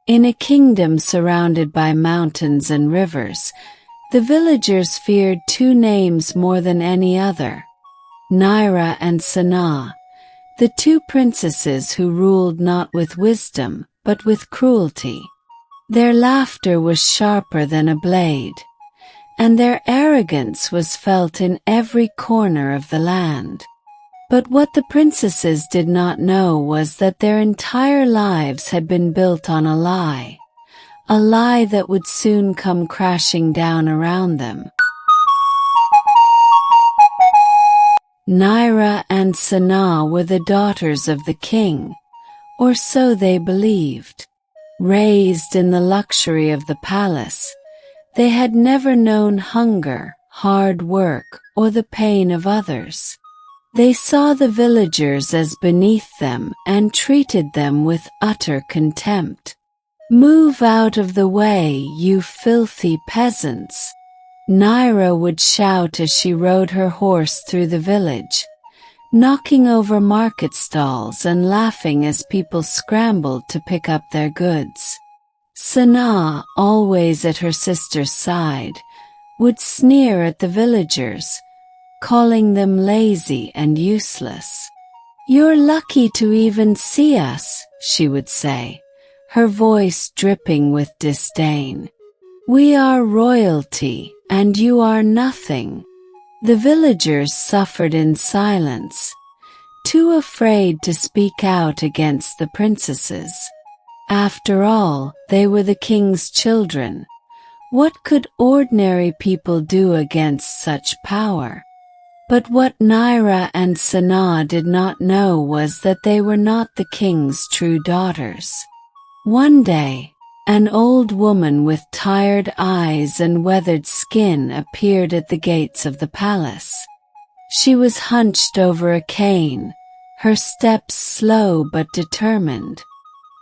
In a kingdom surrounded by mountains and rivers, the villagers feared two names more than any other: Naira and Sanaa, the two princesses who ruled not with wisdom, but with cruelty. Their laughter was sharper than a blade, and their arrogance was felt in every corner of the land. But what the princesses did not know was that their entire lives had been built on a lie that would soon come crashing down around them. Naira and Sanaa were the daughters of the king, or so they believed. Raised in the luxury of the palace, they had never known hunger, hard work, or the pain of others. They saw the villagers as beneath them and treated them with utter contempt. "Move out of the way, you filthy peasants," Naira would shout as she rode her horse through the village, knocking over market stalls and laughing as people scrambled to pick up their goods. Sanaa, always at her sister's side, would sneer at the villagers, calling them lazy and useless. "You're lucky to even see us," she would say, her voice dripping with disdain. "We are royalty, and you are nothing." The villagers suffered in silence, too afraid to speak out against the princesses. After all, they were the king's children. What could ordinary people do against such power? But what Naira and Sanaa did not know was that they were not the king's true daughters. One day, an old woman with tired eyes and weathered skin appeared at the gates of the palace. She was hunched over a cane, her steps slow but determined.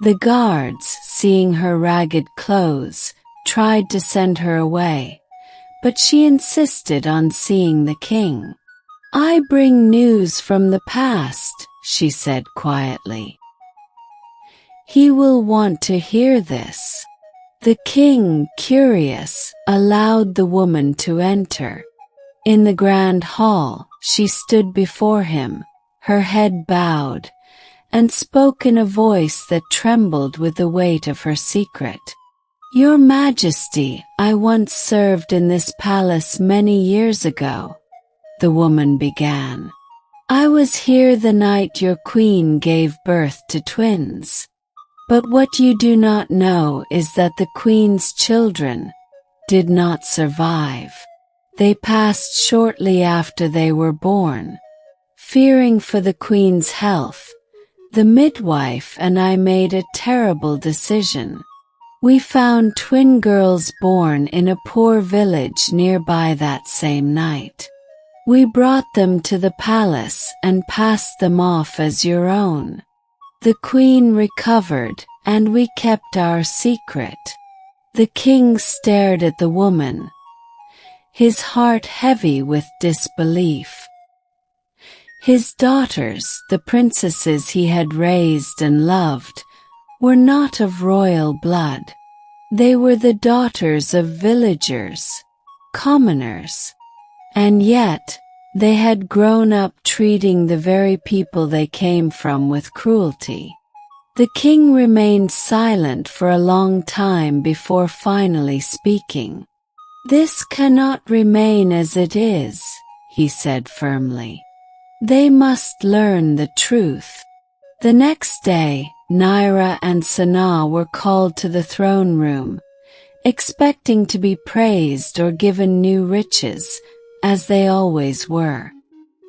The guards, seeing her ragged clothes, tried to send her away, but she insisted on seeing the king. "I bring news from the past," she said quietly. "He will want to hear this." The king, curious, allowed the woman to enter. In the grand hall, she stood before him, her head bowed, and spoke in a voice that trembled with the weight of her secret. "Your Majesty, I once served in this palace many years ago," the woman began. "I was here the night your queen gave birth to twins. But what you do not know is that the queen's children did not survive. They passed shortly after they were born. Fearing for the queen's health, the midwife and I made a terrible decision. We found twin girls born in a poor village nearby that same night. We brought them to the palace and passed them off as your own. The queen recovered, and we kept our secret." The king stared at the woman, his heart heavy with disbelief. His daughters, the princesses he had raised and loved, were not of royal blood. They were the daughters of villagers, commoners. And yet, they had grown up treating the very people they came from with cruelty. The king remained silent for a long time before finally speaking. "This cannot remain as it is," he said firmly. "They must learn the truth." The next day, Naira and Sanaa were called to the throne room, expecting to be praised or given new riches, as they always were.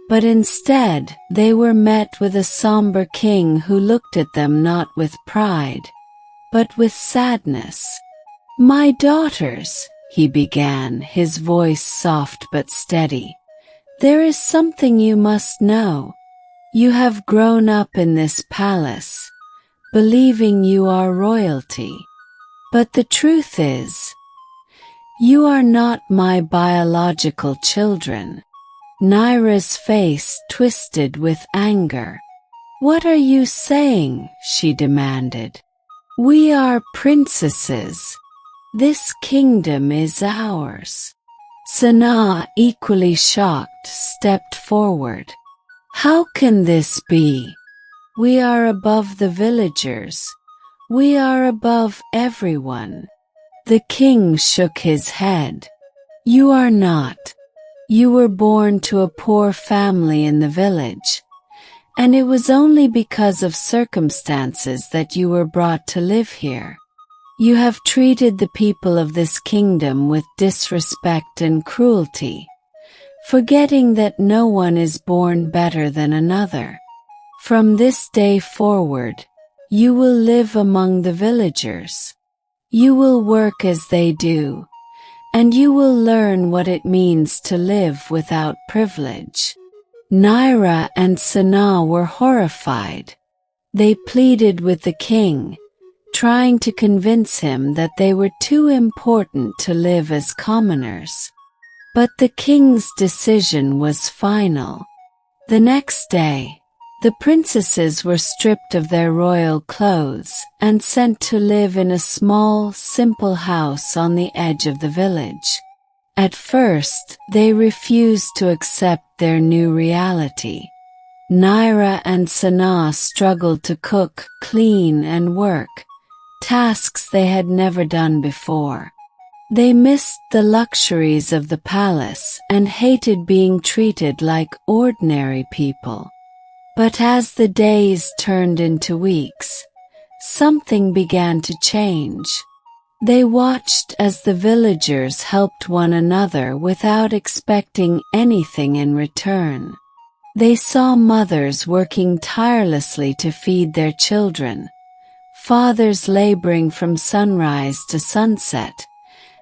But instead, they were met with a somber king who looked at them not with pride, but with sadness. "My daughters," he began, his voice soft but steady, "there is something you must know. You have grown up in this palace, believing you are royalty. But the truth is, you are not my biological children." Naira's face twisted with anger. "What are you saying?" she demanded. We are princesses. This kingdom is ours." Sanaa, equally shocked, stepped forward. "How can this be? We are above the villagers. We are above everyone." The king shook his head. "You are not. You were born to a poor family in the village, and it was only because of circumstances that you were brought to live here. You have treated the people of this kingdom with disrespect and cruelty, forgetting that no one is born better than another. From this day forward, you will live among the villagers. You will work as they do, and you will learn what it means to live without privilege." Naira and Sanaa were horrified. They pleaded with the king, trying to convince him that they were too important to live as commoners. But the king's decision was final. The next day, the princesses were stripped of their royal clothes and sent to live in a small, simple house on the edge of the village. At first, they refused to accept their new reality. Naira and Sanaa struggled to cook, clean, and work, tasks they had never done before. They missed the luxuries of the palace and hated being treated like ordinary people. But as the days turned into weeks, something began to change. They watched as the villagers helped one another without expecting anything in return. They saw mothers working tirelessly to feed their children, fathers laboring from sunrise to sunset,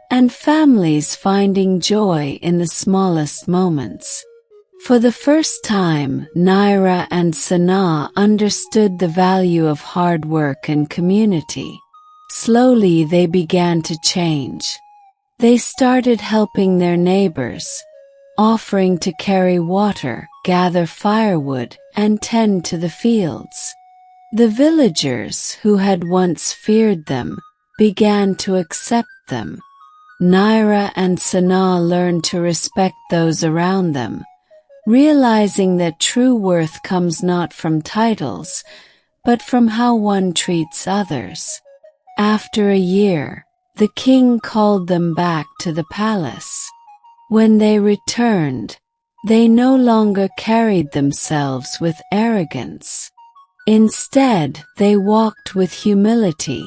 and families finding joy in the smallest moments. For the first time, Naira and Sanaa understood the value of hard work and community. Slowly they began to change. They started helping their neighbors, offering to carry water, gather firewood, and tend to the fields. The villagers, who had once feared them, began to accept them. Naira and Sanaa learned to respect those around them, realizing that true worth comes not from titles, but from how one treats others. After a year, the king called them back to the palace. When they returned, they no longer carried themselves with arrogance. Instead, they walked with humility,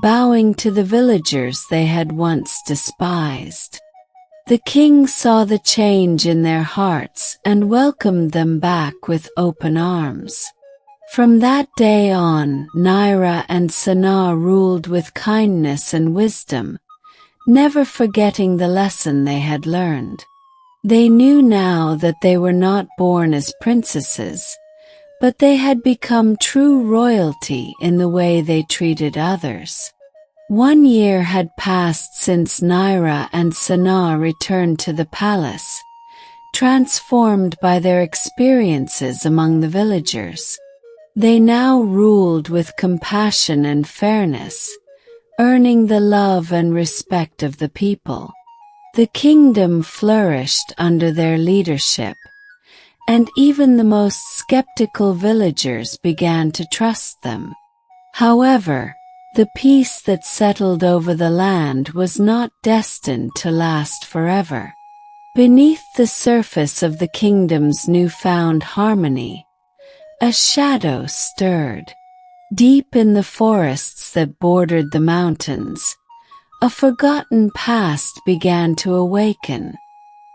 bowing to the villagers they had once despised. The king saw the change in their hearts and welcomed them back with open arms. From that day on, Naira and Sanaa ruled with kindness and wisdom, never forgetting the lesson they had learned. They knew now that they were not born as princesses, but they had become true royalty in the way they treated others. 1 year had passed since Naira and Sanaa returned to the palace, transformed by their experiences among the villagers. They now ruled with compassion and fairness, earning the love and respect of the people. The kingdom flourished under their leadership, and even the most skeptical villagers began to trust them. However, the peace that settled over the land was not destined to last forever. Beneath the surface of the kingdom's newfound harmony, a shadow stirred. Deep in the forests that bordered the mountains, a forgotten past began to awaken.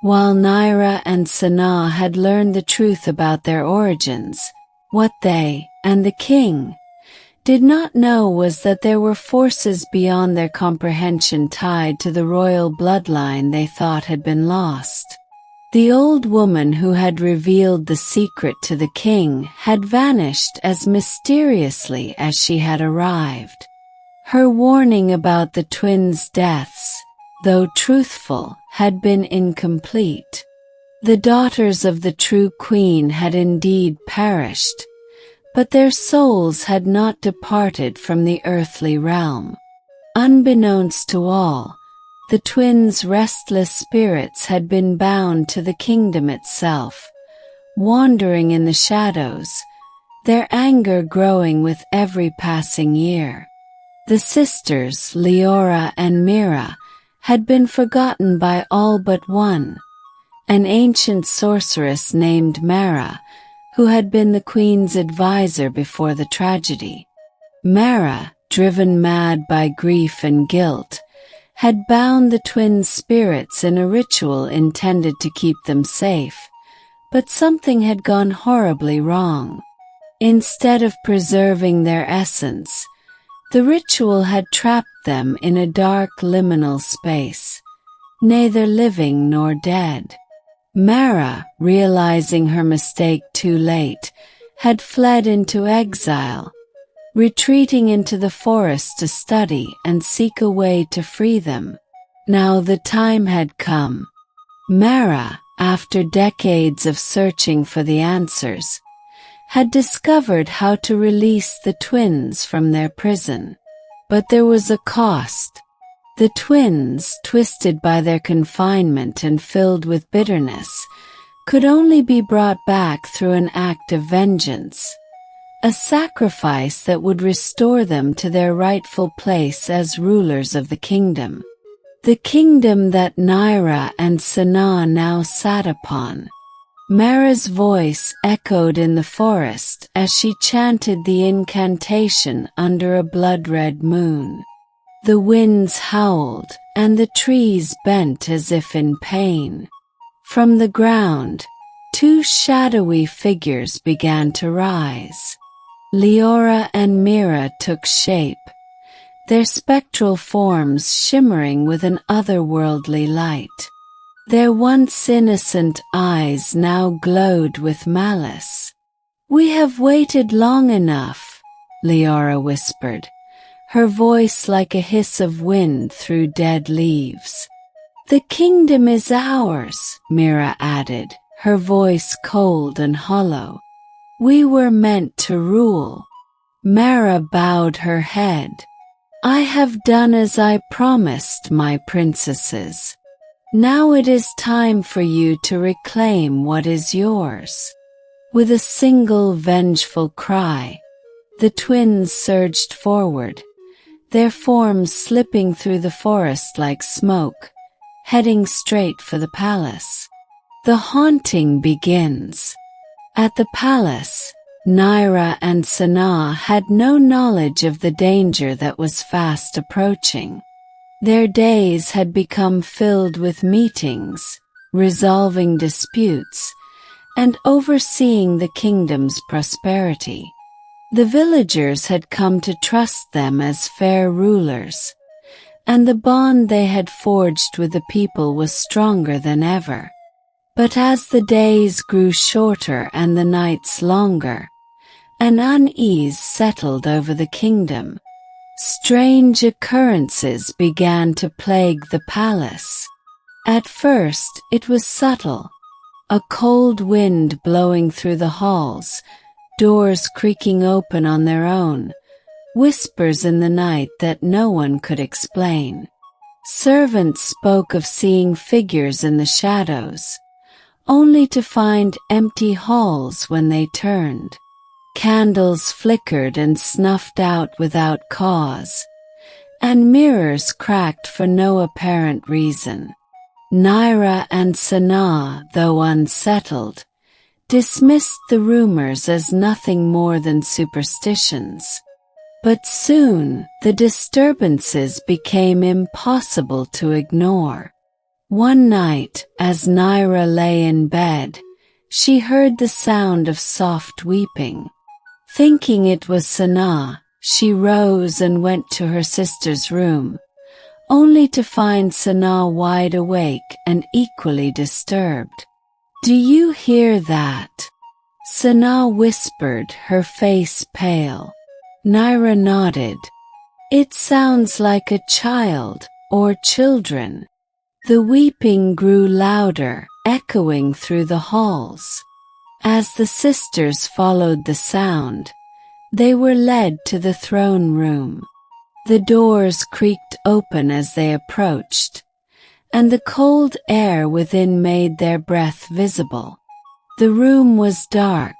While Naira and Sanaa had learned the truth about their origins, what they, and the king, did not know was that there were forces beyond their comprehension tied to the royal bloodline they thought had been lost. The old woman who had revealed the secret to the king had vanished as mysteriously as she had arrived. Her warning about the twins' deaths, though truthful, had been incomplete. The daughters of the true queen had indeed perished, but their souls had not departed from the earthly realm. Unbeknownst to all, the twins' restless spirits had been bound to the kingdom itself, wandering in the shadows, their anger growing with every passing year. The sisters, Leora and Mira, had been forgotten by all but one, an ancient sorceress named Mara, who had been the queen's advisor before the tragedy. Mara, driven mad by grief and guilt, had bound the twins' spirits in a ritual intended to keep them safe, but something had gone horribly wrong. Instead of preserving their essence, the ritual had trapped them in a dark liminal space, neither living nor dead. Mara, realizing her mistake too late, had fled into exile, retreating into the forest to study and seek a way to free them. Now the time had come. Mara, after decades of searching for the answers, had discovered how to release the twins from their prison. But there was a cost. The twins, twisted by their confinement and filled with bitterness, could only be brought back through an act of vengeance, a sacrifice that would restore them to their rightful place as rulers of the kingdom. The kingdom that Naira and Sanaa now sat upon. Mara's voice echoed in the forest as she chanted the incantation under a blood-red moon. The winds howled, and the trees bent as if in pain. From the ground, two shadowy figures began to rise. Leora and Mira took shape, their spectral forms shimmering with an otherworldly light. Their once innocent eyes now glowed with malice. "We have waited long enough," Leora whispered, her voice like a hiss of wind through dead leaves. "The kingdom is ours," Mira added, her voice cold and hollow. "We were meant to rule." Mara bowed her head. "I have done as I promised, my princesses. Now it is time for you to reclaim what is yours." With a single vengeful cry, the twins surged forward, their forms slipping through the forest like smoke, heading straight for the palace. The haunting begins. At the palace, Naira and Sanaa had no knowledge of the danger that was fast approaching. Their days had become filled with meetings, resolving disputes, and overseeing the kingdom's prosperity. The villagers had come to trust them as fair rulers, and the bond they had forged with the people was stronger than ever. But as the days grew shorter and the nights longer, an unease settled over the kingdom. Strange occurrences began to plague the palace. At first, it was subtle. A cold wind blowing through the halls, doors creaking open on their own, whispers in the night that no one could explain. Servants spoke of seeing figures in the shadows, only to find empty halls when they turned. Candles flickered and snuffed out without cause, and mirrors cracked for no apparent reason. Naira and Sanaa, though unsettled, dismissed the rumors as nothing more than superstitions. But soon, the disturbances became impossible to ignore. One night, as Naira lay in bed, she heard the sound of soft weeping. Thinking it was Sanaa, she rose and went to her sister's room, only to find Sanaa wide awake and equally disturbed. "Do you hear that?" Sanaa whispered, her face pale. Naira nodded. "It sounds like a child, or children." The weeping grew louder, echoing through the halls. As the sisters followed the sound, They were led to the throne room. The doors creaked open as they approached, and the cold air within made their breath visible. The room was dark,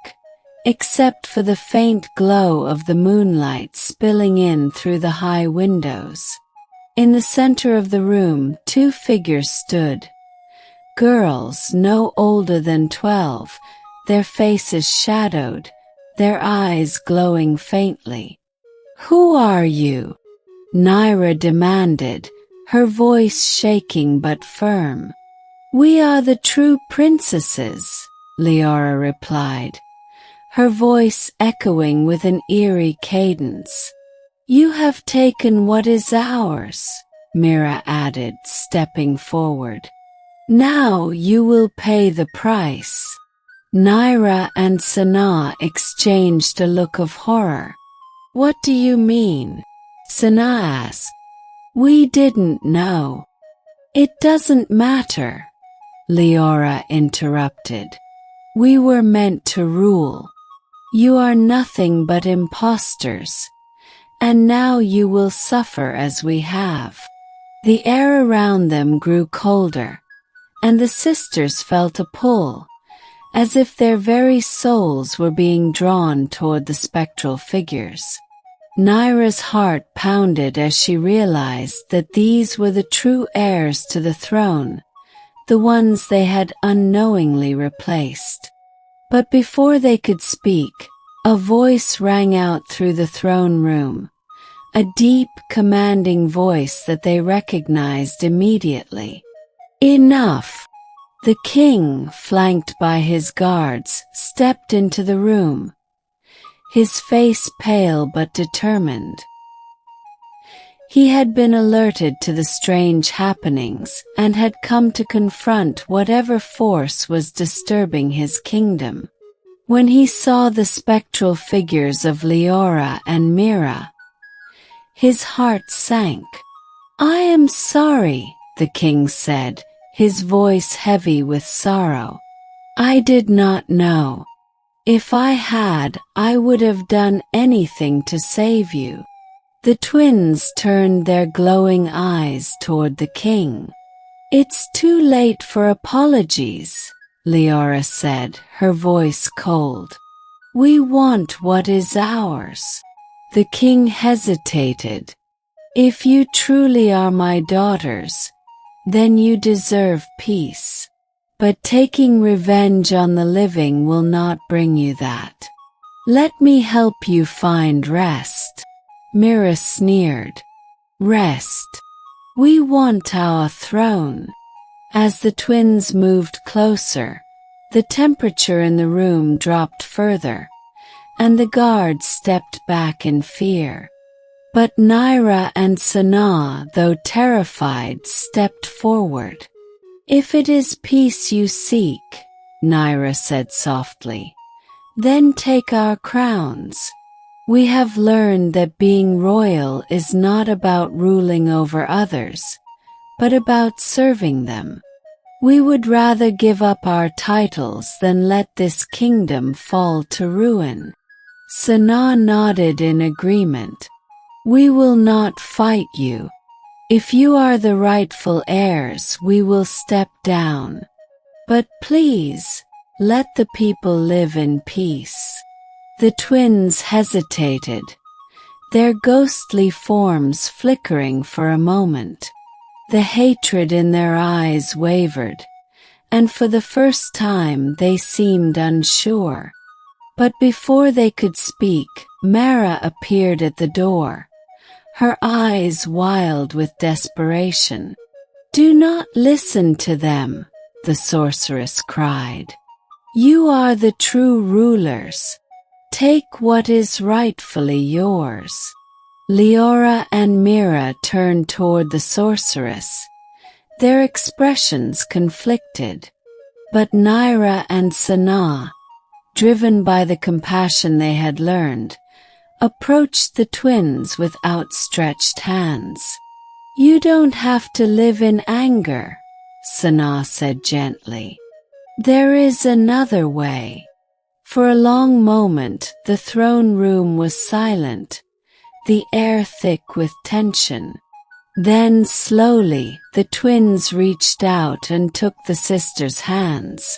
except for the faint glow of the moonlight spilling in through the high windows. In the center of the room, two figures stood. Girls no older than 12, their faces shadowed, their eyes glowing faintly. "Who are you?" Naira demanded, her voice shaking but firm. "We are the true princesses," Leora replied, her voice echoing with an eerie cadence. "You have taken what is ours," Mira added, stepping forward. "Now you will pay the price." Naira and Sanaa exchanged a look of horror. "What do you mean?" Sanaa asked. "We didn't know." "It doesn't matter," Leora interrupted. "We were meant to rule. You are nothing but imposters, and now you will suffer as we have." The air around them grew colder, and the sisters felt a pull, as if their very souls were being drawn toward the spectral figures. Naira's heart pounded as she realized that these were the true heirs to the throne, the ones they had unknowingly replaced. But before they could speak, a voice rang out through the throne room, a deep, commanding voice that they recognized immediately. "Enough!" The king, flanked by his guards, stepped into the room, his face pale but determined. He had been alerted to the strange happenings and had come to confront whatever force was disturbing his kingdom. When he saw the spectral figures of Leora and Mira, his heart sank. "I am sorry," the king said, his voice heavy with sorrow. "I did not know. If I had, I would have done anything to save you." The twins turned their glowing eyes toward the king. "It's too late for apologies," Leora said, her voice cold. "We want what is ours." The king hesitated. "If you truly are my daughters, then you deserve peace. But taking revenge on the living will not bring you that. Let me help you find rest." Mira sneered. "Rest? We want our throne." As the twins moved closer, the temperature in the room dropped further, and the guards stepped back in fear. But Naira and Sanaa, though terrified, stepped forward. "If it is peace you seek," Naira said softly, "then take our crowns. We have learned that being royal is not about ruling over others, but about serving them. We would rather give up our titles than let this kingdom fall to ruin." Sanaa nodded in agreement. "We will not fight you. If you are the rightful heirs, we will step down. But please, let the people live in peace." The twins hesitated, their ghostly forms flickering for a moment. The hatred in their eyes wavered, and for the first time they seemed unsure. But before they could speak, Mara appeared at the door, her eyes wild with desperation. "Do not listen to them," the sorceress cried. "You are the true rulers. Take what is rightfully yours." Leora and Mira turned toward the sorceress, their expressions conflicted. But Naira and Sanaa, driven by the compassion they had learned, approached the twins with outstretched hands. "You don't have to live in anger," Sanaa said gently. "There is another way. For a long moment, the throne room was silent, the air thick with tension. Then slowly, the twins reached out and took the sisters' hands.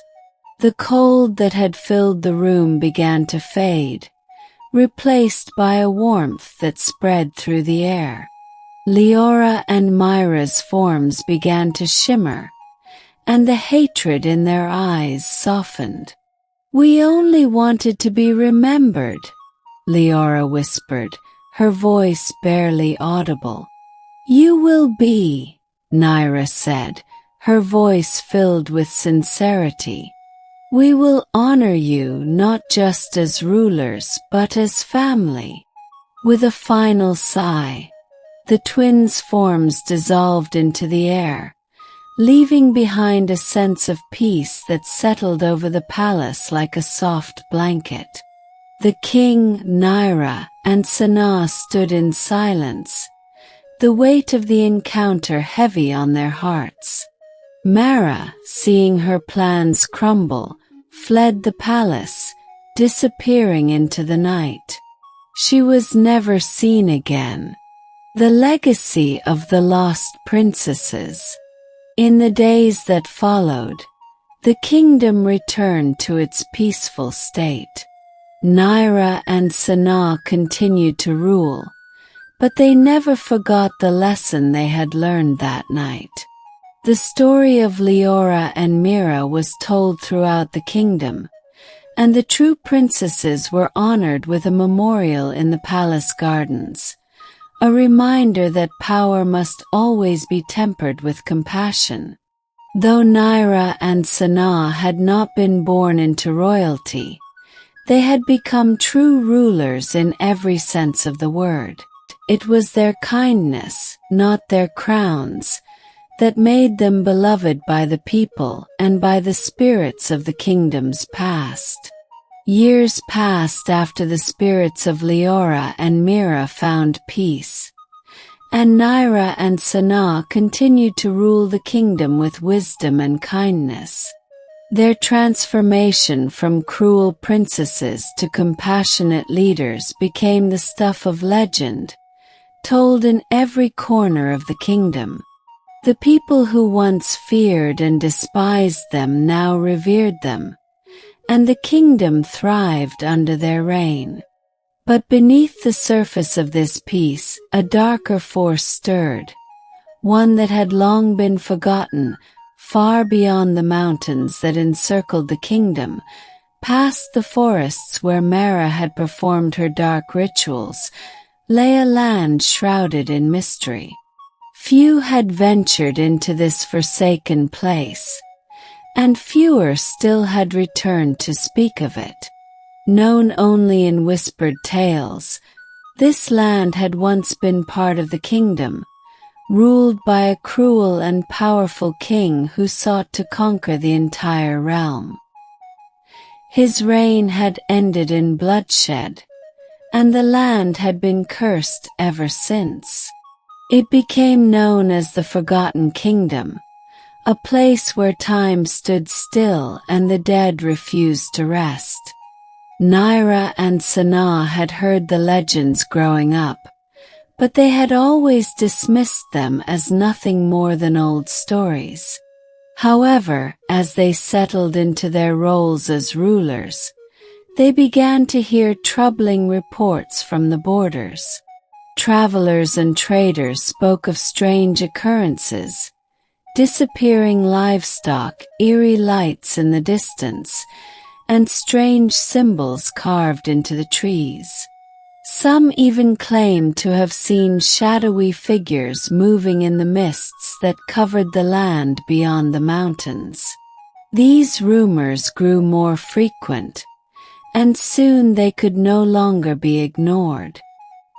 The cold that had filled the room began to fade, replaced by a warmth that spread through the air. Leora and Myra's forms began to shimmer, and the hatred in their eyes softened. "We only wanted to be remembered," Leora whispered, her voice barely audible. "You will be," Nyra said, her voice filled with sincerity. "We will honor you not just as rulers but as family." With a final sigh, the twins' forms dissolved into the air, leaving behind a sense of peace that settled over the palace like a soft blanket. The king, Nyra, and Sanaa stood in silence, the weight of the encounter heavy on their hearts. Mara, seeing her plans crumble, fled the palace, disappearing into the night. She was never seen again. The legacy of the lost princesses. In the days that followed, the kingdom returned to its peaceful state. Nyra and Sanaa continued to rule, but they never forgot the lesson they had learned that night. The story of Leora and Mira was told throughout the kingdom, and the true princesses were honored with a memorial in the palace gardens, a reminder that power must always be tempered with compassion. Though Nyra and Sanaa had not been born into royalty, they had become true rulers in every sense of the word. It was their kindness, not their crowns, that made them beloved by the people and by the spirits of the kingdoms past. Years passed after the spirits of Leora and Mira found peace, and Nyra and Sanaa continued to rule the kingdom with wisdom and kindness. Their transformation from cruel princesses to compassionate leaders became the stuff of legend, told in every corner of the kingdom. The people who once feared and despised them now revered them, and the kingdom thrived under their reign. But beneath the surface of this peace, a darker force stirred, one that had long been forgotten, far beyond the mountains that encircled the kingdom, past the forests where Mara had performed her dark rituals, lay a land shrouded in mystery. Few had ventured into this forsaken place, and fewer still had returned to speak of it. Known only in whispered tales, this land had once been part of the kingdom, ruled by a cruel and powerful king who sought to conquer the entire realm. His reign had ended in bloodshed, and the land had been cursed ever since. It became known as the Forgotten Kingdom, a place where time stood still and the dead refused to rest. Nyra and Sanaa had heard the legends growing up, but they had always dismissed them as nothing more than old stories. However, as they settled into their roles as rulers, they began to hear troubling reports from the borders. Travelers and traders spoke of strange occurrences, disappearing livestock, eerie lights in the distance, and strange symbols carved into the trees. Some even claimed to have seen shadowy figures moving in the mists that covered the land beyond the mountains. These rumors grew more frequent, and soon they could no longer be ignored.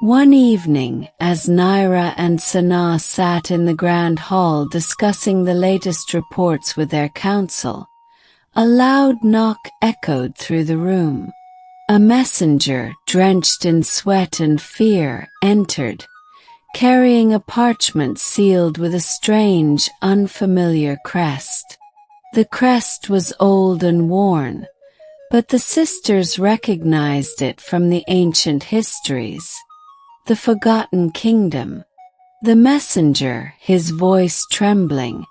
One evening, as Nyra and Sanaa sat in the grand hall discussing the latest reports with their council, a loud knock echoed through the room. A messenger, drenched in sweat and fear, entered, carrying a parchment sealed with a strange, unfamiliar crest. The crest was old and worn, but the sisters recognized it from the ancient histories. The Forgotten Kingdom. The messenger, his voice trembling,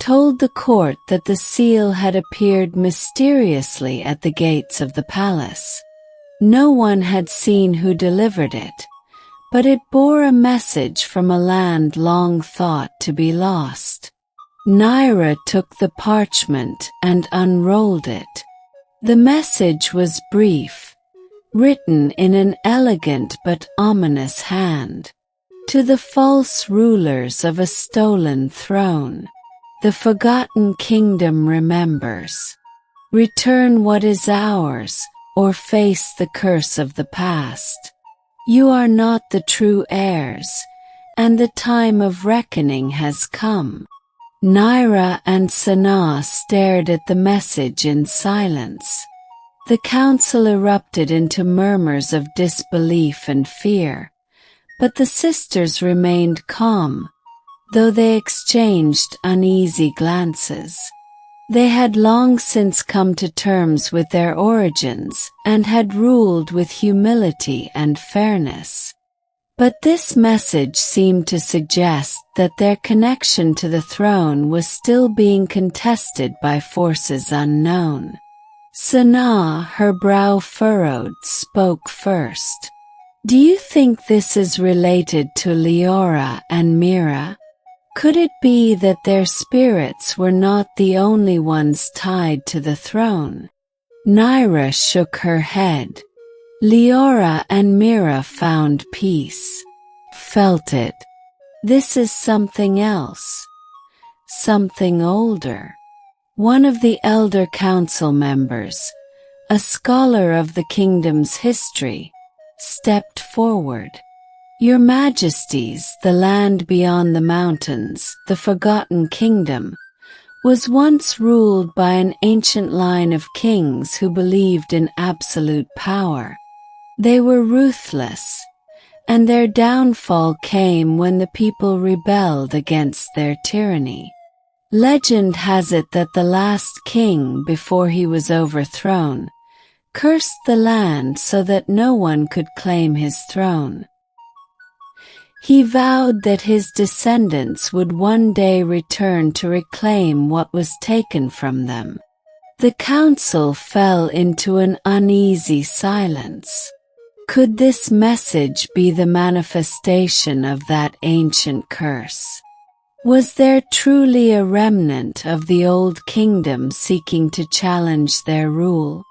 told the court that the seal had appeared mysteriously at the gates of the palace. No one had seen who delivered it, but it bore a message from a land long thought to be lost. Naira took the parchment and unrolled it. The message was brief, written in an elegant but ominous hand. To the false rulers of a stolen throne, the Forgotten Kingdom remembers. Return what is ours, or face the curse of the past. You are not the true heirs, and the time of reckoning has come. Naira and Sanaa stared at the message in silence. The council erupted into murmurs of disbelief and fear, but the sisters remained calm, though they exchanged uneasy glances. They had long since come to terms with their origins and had ruled with humility and fairness. But this message seemed to suggest that their connection to the throne was still being contested by forces unknown. Sanaa, her brow furrowed, spoke first. Do you think this is related to Leora and Mira? Could it be that their spirits were not the only ones tied to the throne? Naira shook her head. Leora and Mira found peace. Felt it. This is something else. Something older. One of the elder council members, a scholar of the kingdom's history, stepped forward. Your Majesties, the land beyond the mountains, the Forgotten Kingdom, was once ruled by an ancient line of kings who believed in absolute power. They were ruthless, and their downfall came when the people rebelled against their tyranny. Legend has it that the last king, before he was overthrown, cursed the land so that no one could claim his throne. He vowed that his descendants would one day return to reclaim what was taken from them. The council fell into an uneasy silence. Could this message be the manifestation of that ancient curse? Was there truly a remnant of the old kingdom seeking to challenge their rule?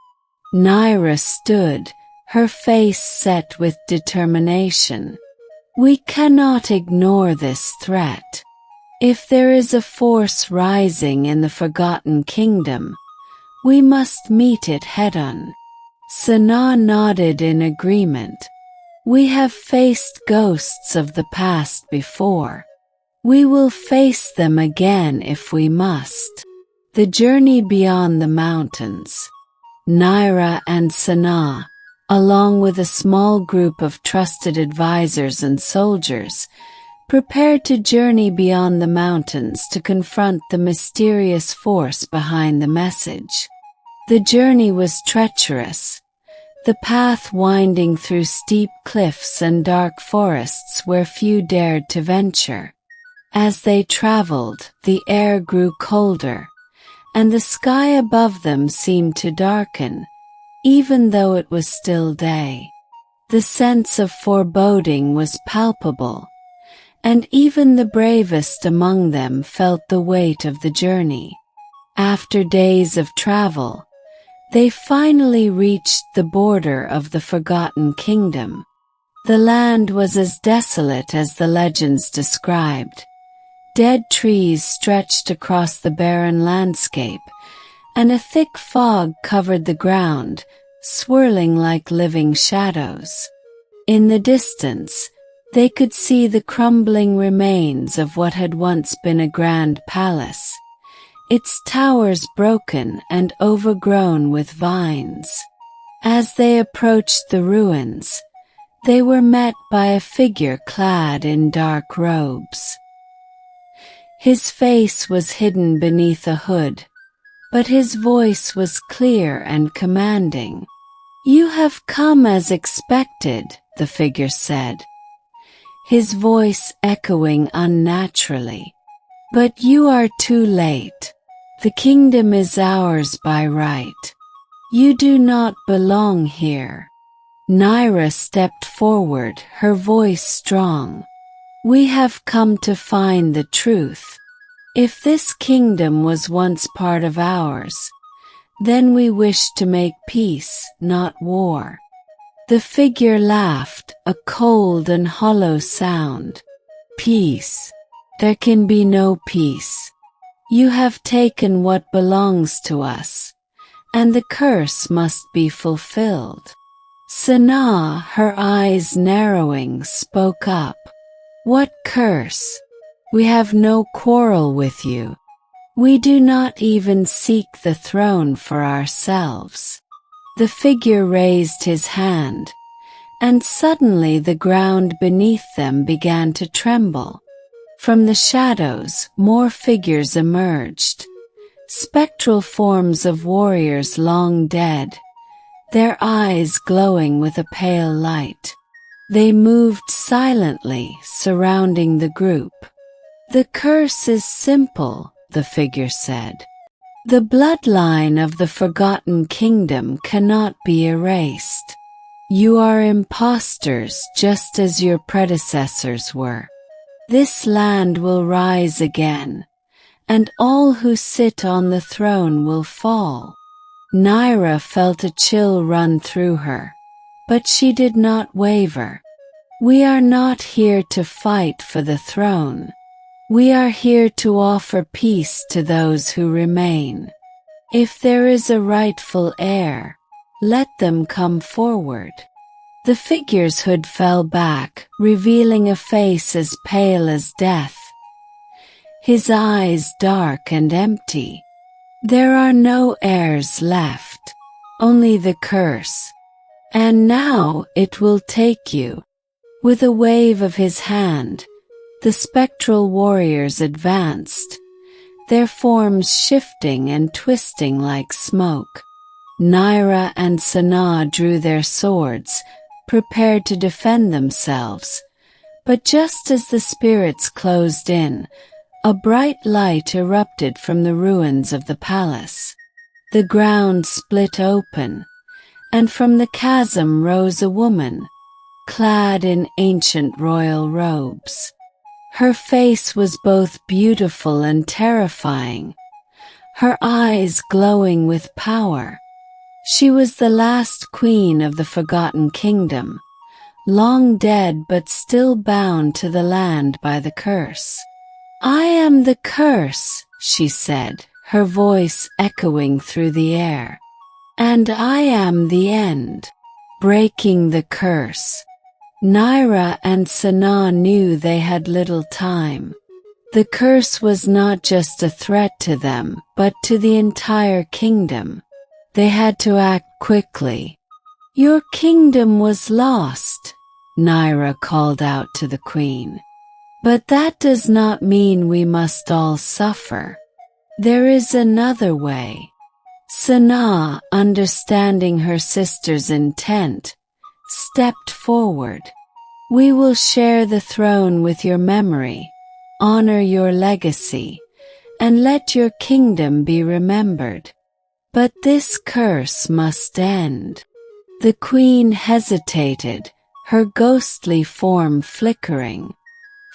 Naira stood, her face set with determination. We cannot ignore this threat. If there is a force rising in the Forgotten Kingdom, we must meet it head-on. Sanaa nodded in agreement. We have faced ghosts of the past before. We will face them again if we must. The journey beyond the mountains. Naira and Sanaa, along with a small group of trusted advisors and soldiers, prepared to journey beyond the mountains to confront the mysterious force behind the message. The journey was treacherous, the path winding through steep cliffs and dark forests where few dared to venture. As they traveled, the air grew colder, and the sky above them seemed to darken, even though it was still day. The sense of foreboding was palpable, and even the bravest among them felt the weight of the journey. After days of travel, they finally reached the border of the Forgotten Kingdom. The land was as desolate as the legends described. Dead trees stretched across the barren landscape, and a thick fog covered the ground, swirling like living shadows. In the distance, they could see the crumbling remains of what had once been a grand palace, its towers broken and overgrown with vines. As they approached the ruins, they were met by a figure clad in dark robes. His face was hidden beneath a hood, but his voice was clear and commanding. "You have come as expected," the figure said, his voice echoing unnaturally. "But you are too late. The kingdom is ours by right. You do not belong here." Naira stepped forward, her voice strong. "We have come to find the truth. If this kingdom was once part of ours, then we wish to make peace, not war." The figure laughed, a cold and hollow sound. "Peace? There can be no peace. You have taken what belongs to us, and the curse must be fulfilled." Sanaa, her eyes narrowing, spoke up. "What curse? We have no quarrel with you. We do not even seek the throne for ourselves." The figure raised his hand, and suddenly the ground beneath them began to tremble. From the shadows, more figures emerged, spectral forms of warriors long dead, their eyes glowing with a pale light. They moved silently, surrounding the group. "The curse is simple," the figure said. "The bloodline of the Forgotten Kingdom cannot be erased. You are impostors just as your predecessors were. This land will rise again, and all who sit on the throne will fall." Naira felt a chill run through her, but she did not waver. "We are not here to fight for the throne. We are here to offer peace to those who remain. If there is a rightful heir, let them come forward." The figure's hood fell back, revealing a face as pale as death, his eyes dark and empty. "There are no heirs left, only the curse. And now it will take you." With a wave of his hand, the spectral warriors advanced, their forms shifting and twisting like smoke. Naira and Sanaa drew their swords, prepared to defend themselves, but just as the spirits closed in, a bright light erupted from the ruins of the palace. The ground split open, and from the chasm rose a woman, clad in ancient royal robes. Her face was both beautiful and terrifying, her eyes glowing with power. She was the last queen of the Forgotten Kingdom, long dead but still bound to the land by the curse. "I am the curse," she said, her voice echoing through the air. "And I am the end, breaking the curse." Naira and Sanaa knew they had little time. The curse was not just a threat to them, but to the entire kingdom. They had to act quickly. "Your kingdom was lost," Naira called out to the queen. "But that does not mean we must all suffer. There is another way." Sanaa, understanding her sister's intent, stepped forward. "We will share the throne with your memory, honor your legacy, and let your kingdom be remembered. But this curse must end." The queen hesitated, her ghostly form flickering.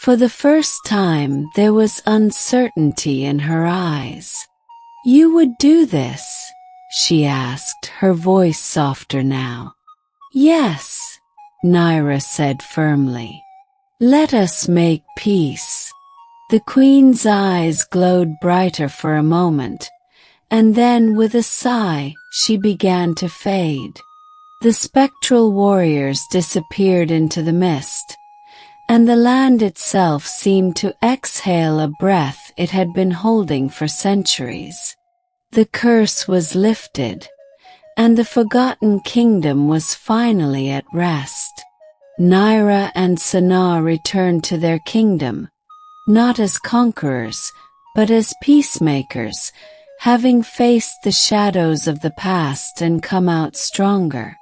For the first time there was uncertainty in her eyes. "You would do this?" she asked, her voice softer now. "Yes," Naira said firmly. "Let us make peace." The queen's eyes glowed brighter for a moment, and then with a sigh, she began to fade. The spectral warriors disappeared into the mist, and the land itself seemed to exhale a breath it had been holding for centuries. The curse was lifted, and the Forgotten Kingdom was finally at rest. Naira and Sanaa returned to their kingdom, not as conquerors, but as peacemakers, having faced the shadows of the past and come out stronger.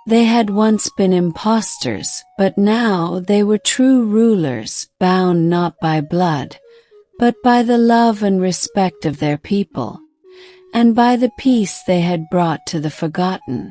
They had once been impostors, but now they were true rulers, bound not by blood, but by the love and respect of their people, and by the peace they had brought to the forgotten.